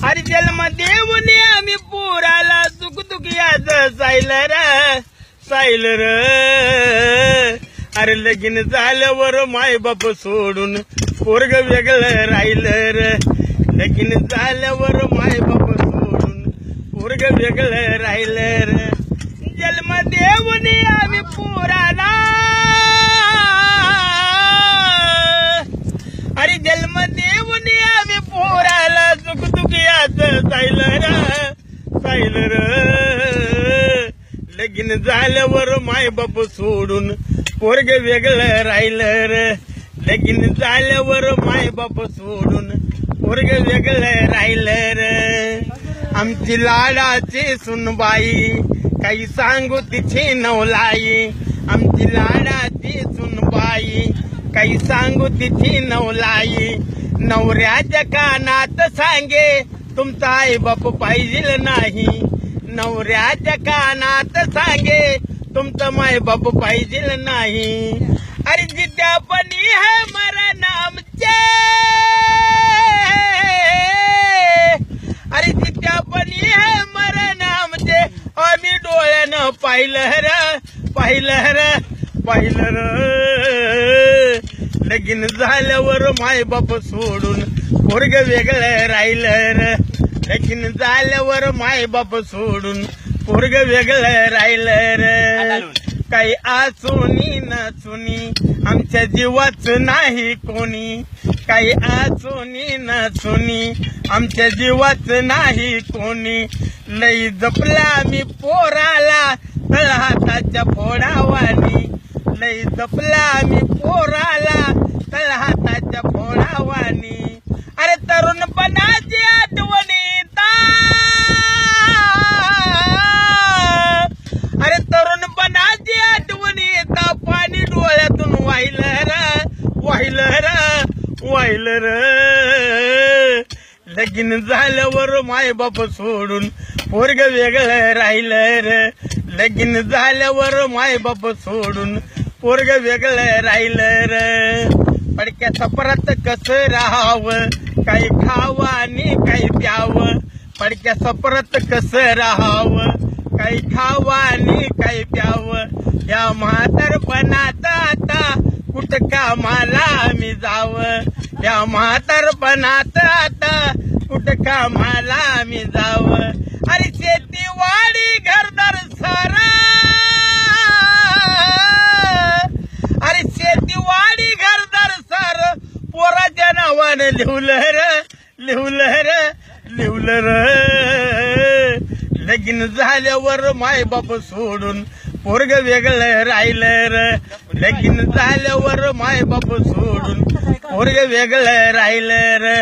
अरे जन्म देऊन आम्ही पोराला सुख दुखियाच सायलर अरे लगीन झाल्यावर माय बाप सोडून पोरग वेगळं राहिलं र लगीन झाल्यावर माय बाप सोडून पोरग वेगळं राहिलं र जन्म देऊन आम्ही पोराला अरे जन्म देऊन आम्ही पोराला सुख दुखियाच सायलर लगीन झाल्यावर माय बाप सोडून पोरग वेगळं राहिलं र लगीन झाल्यावर माय बाप सोडून पोरग वेगळं राहिलं र आमची लाडाची सुनबाई काही सांगू तिची नवलाई आमची लाडाची सुनबाई काही सांगू तिची नवलाई नवऱ्याच्या कानात सांगे तुमचा आई बाप पाहिजे नाही नवऱ्याच्या कानात सांगे तुमचं माय बाप पाहिजे नाही अरे जिद्यापणी है मरण आमचे अरे जिद्यापणी है मरण आमचे आम्ही डोळ्यानं पाहिलं र लगीन झाल्यावर माय बाप सोडून पोरग वेगळं राहिलं र लगीन झाल्यावर माय बाप सोडून पोरग वेगळं राहिलं र काही आसुनी नसुनी आमच्या जीवाच नाही कोणी काही आसुनी नसुनी आमच्या जीवाच नाही कोणी लई जपला मी पोराला तळहाताच्या फोडावानी लई जपला मी पोराला तळहाताच्या फोडावानी अरे तरुणपणाची आठवणी अरे तरुणपणाची आठवणी येता पाणी डोळ्यातून वाहिलं र लगीन झाल्यावर माय बाप सोडून पोरग वेगळं राहिलं र लगीन झाल्यावर माय बाप सोडून पोरग वेगळं राहिलं र पडक्या सपरात कसं राहावं काही खावं आणि काही प्यावं पडक्या सपरात कसं राहावं काही खावं आणि काही प्यावं या म्हातारपणात आता कुठं कामाला आम्ही जावं या म्हातारपणात आता कुठं कामाला आम्ही जावं अरे शेतीवाडी घरदार सारा अरे शेतीवाडी घरदार सार पोराच्या नावानं लिवलं र लगीन झाल्यावर माय बाप सोडून पोरग वेगळं राहिलं र लगीन झाल्यावर माय बाप सोडून पोरग वेगळं राहिलं र